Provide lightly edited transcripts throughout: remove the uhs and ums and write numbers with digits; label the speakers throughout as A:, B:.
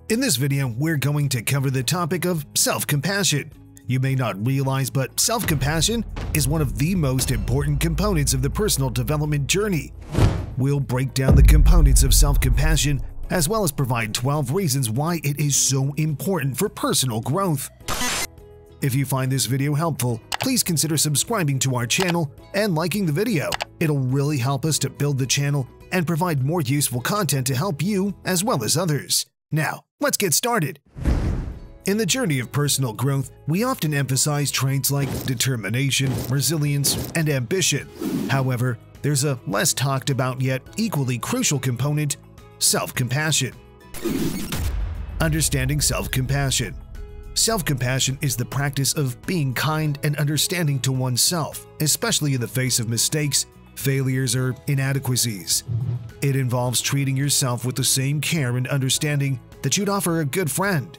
A: In this video, we're going to cover the topic of self-compassion. You may not realize, but self-compassion is one of the most important components of the personal development journey. We'll break down the components of self-compassion as well as provide 12 reasons why it is so important for personal growth. If you find this video helpful, please consider subscribing to our channel and liking the video. It'll really help us to build the channel and provide more useful content to help you as well as others. Now, let's get started. In the journey of personal growth, we often emphasize traits like determination, resilience, and ambition. However, there's a less talked about yet equally crucial component: self-compassion. Understanding self-compassion. Self-compassion is the practice of being kind and understanding to oneself, especially in the face of mistakes, failures, or inadequacies. It involves treating yourself with the same care and understanding that you'd offer a good friend.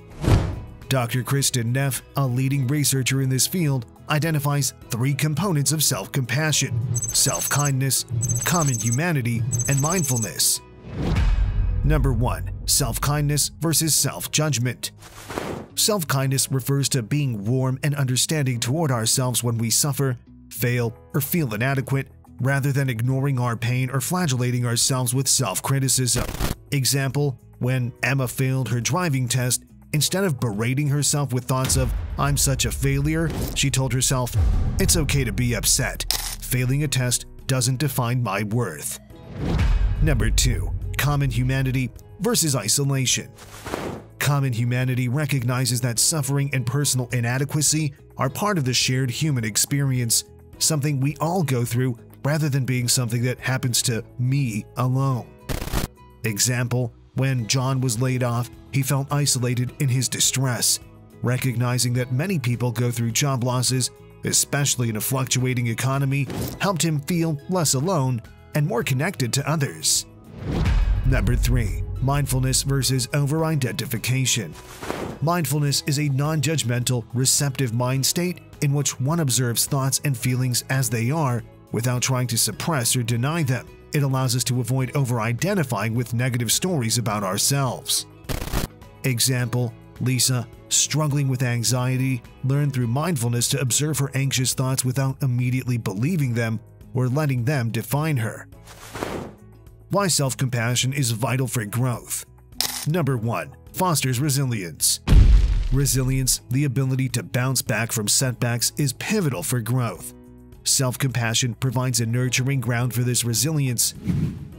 A: Dr. Kristin Neff, a leading researcher in this field, identifies 3 components of self-compassion: self-kindness, common humanity, and mindfulness. Number 1. Self-kindness versus self-judgment. Self-kindness refers to being warm and understanding toward ourselves when we suffer, fail, or feel inadequate, rather than ignoring our pain or flagellating ourselves with self-criticism. Example, when Emma failed her driving test, instead of berating herself with thoughts of, "I'm such a failure," she told herself, "It's okay to be upset. Failing a test doesn't define my worth." Number 2. Common humanity versus isolation. Common humanity recognizes that suffering and personal inadequacy are part of the shared human experience, something we all go through rather than being something that happens to me alone. Example, when John was laid off, he felt isolated in his distress. Recognizing that many people go through job losses, especially in a fluctuating economy, helped him feel less alone and more connected to others. Number 3. Mindfulness versus over-identification. Mindfulness is a non-judgmental, receptive mind state in which one observes thoughts and feelings as they are without trying to suppress or deny them. It allows us to avoid over-identifying with negative stories about ourselves. Example, Lisa, struggling with anxiety, learned through mindfulness to observe her anxious thoughts without immediately believing them or letting them define her. Why self-compassion is vital for growth. Number 1. Fosters resilience. Resilience, the ability to bounce back from setbacks, is pivotal for growth. Self-compassion provides a nurturing ground for this resilience.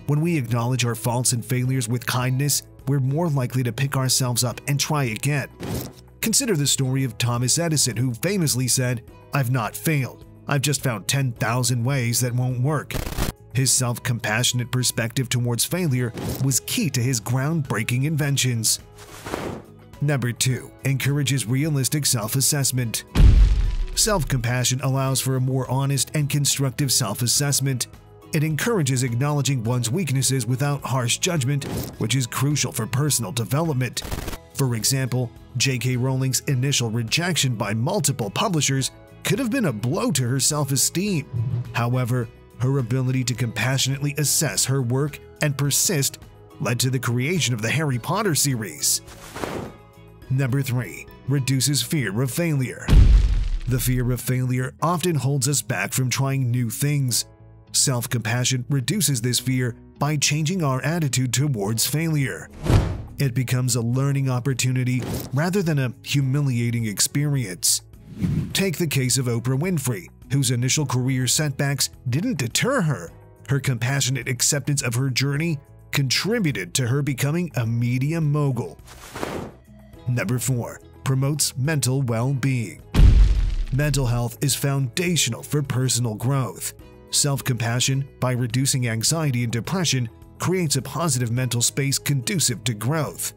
A: When we acknowledge our faults and failures with kindness, we're more likely to pick ourselves up and try again. Consider the story of Thomas Edison, who famously said, "I've not failed. I've just found 10,000 ways that won't work." His self-compassionate perspective towards failure was key to his groundbreaking inventions. Number 2. Encourages realistic self-assessment. Self-compassion allows for a more honest and constructive self-assessment. It encourages acknowledging one's weaknesses without harsh judgment, which is crucial for personal development. For example, J.K. Rowling's initial rejection by multiple publishers could have been a blow to her self-esteem. However, her ability to compassionately assess her work and persist led to the creation of the Harry Potter series. Number 3. Reduces fear of failure. The fear of failure often holds us back from trying new things. Self-compassion reduces this fear by changing our attitude towards failure. It becomes a learning opportunity rather than a humiliating experience. Take the case of Oprah Winfrey, whose initial career setbacks didn't deter her. Her compassionate acceptance of her journey contributed to her becoming a media mogul. Number 4. Promotes mental well-being. Mental health is foundational for personal growth. Self-compassion, by reducing anxiety and depression, creates a positive mental space conducive to growth.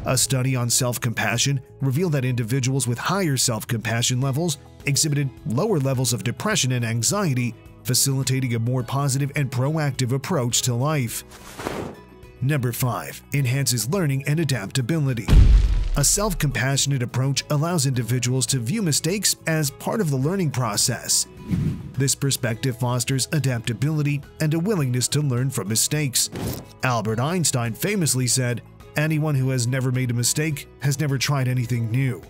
A: A study on self-compassion revealed that individuals with higher self-compassion levels exhibited lower levels of depression and anxiety, facilitating a more positive and proactive approach to life. Number 5. Enhances learning and adaptability. A self-compassionate approach allows individuals to view mistakes as part of the learning process. This perspective fosters adaptability and a willingness to learn from mistakes. Albert Einstein famously said, Anyone who has never made a mistake has never tried anything new.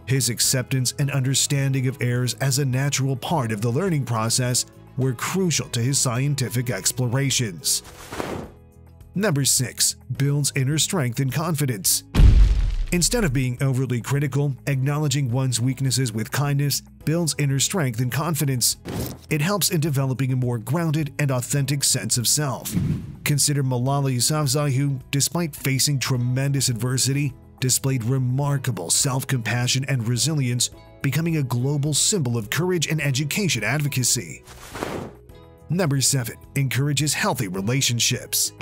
A: His acceptance and understanding of errors as a natural part of the learning process were crucial to his scientific explorations. Number 6. Builds inner strength and confidence. Instead of being overly critical, acknowledging one's weaknesses with kindness builds inner strength and confidence. It helps in developing a more grounded and authentic sense of self. Consider Malala Yousafzai, who, despite facing tremendous adversity, displayed remarkable self-compassion and resilience, becoming a global symbol of courage and education advocacy. Number 7. Encourages healthy relationships.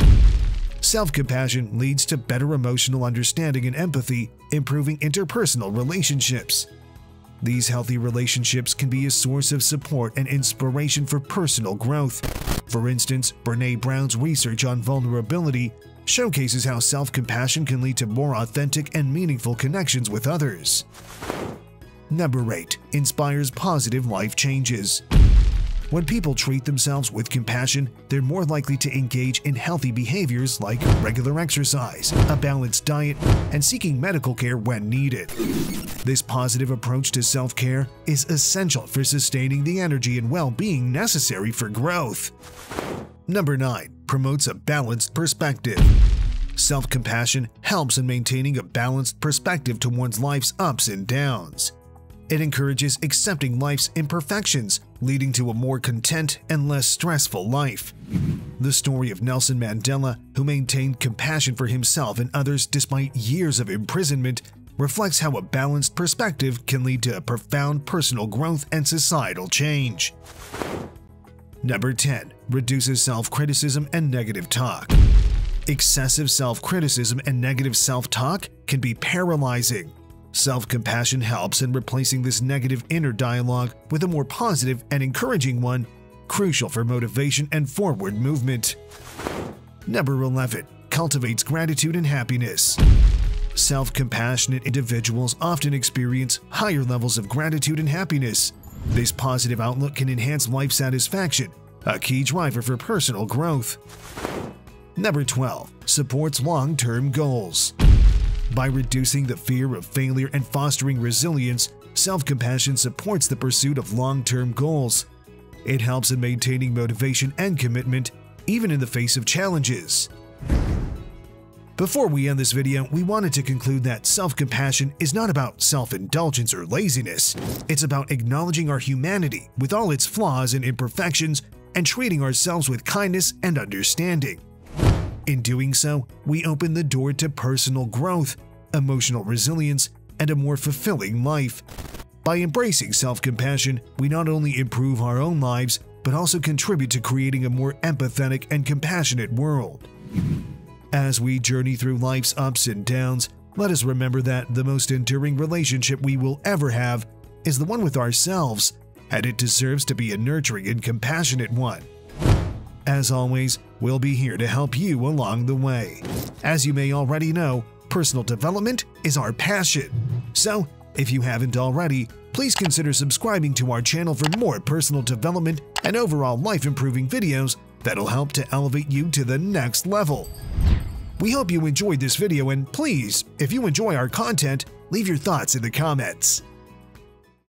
A: Self-compassion leads to better emotional understanding and empathy, improving interpersonal relationships. These healthy relationships can be a source of support and inspiration for personal growth. For instance, Brené Brown's research on vulnerability showcases how self-compassion can lead to more authentic and meaningful connections with others. Number 8. Inspires positive life changes. When people treat themselves with compassion, they're more likely to engage in healthy behaviors like regular exercise, a balanced diet, and seeking medical care when needed. This positive approach to self-care is essential for sustaining the energy and well-being necessary for growth. Number 9. Promotes a balanced perspective. Self-compassion helps in maintaining a balanced perspective to one's life's ups and downs. It encourages accepting life's imperfections, leading to a more content and less stressful life. The story of Nelson Mandela, who maintained compassion for himself and others despite years of imprisonment, reflects how a balanced perspective can lead to profound personal growth and societal change. Number 10. Reduces self-criticism and negative talk. Excessive self-criticism and negative self-talk can be paralyzing. Self-compassion helps in replacing this negative inner dialogue with a more positive and encouraging one, crucial for motivation and forward movement. Number 11. Cultivates gratitude and happiness. Self-compassionate individuals often experience higher levels of gratitude and happiness. This positive outlook can enhance life satisfaction, a key driver for personal growth. Number 12. Supports long-term goals. By reducing the fear of failure and fostering resilience, self-compassion supports the pursuit of long-term goals. It helps in maintaining motivation and commitment, even in the face of challenges. Before we end this video, we wanted to conclude that self-compassion is not about self-indulgence or laziness. It's about acknowledging our humanity with all its flaws and imperfections and treating ourselves with kindness and understanding. In doing so, we open the door to personal growth, emotional resilience, and a more fulfilling life. By embracing self-compassion, we not only improve our own lives, but also contribute to creating a more empathetic and compassionate world. As we journey through life's ups and downs, let us remember that the most enduring relationship we will ever have is the one with ourselves, and it deserves to be a nurturing and compassionate one. As always, we'll be here to help you along the way. As you may already know, personal development is our passion. So, if you haven't already, please consider subscribing to our channel for more personal development and overall life-improving videos that'll help to elevate you to the next level. We hope you enjoyed this video, and please, if you enjoy our content, leave your thoughts in the comments.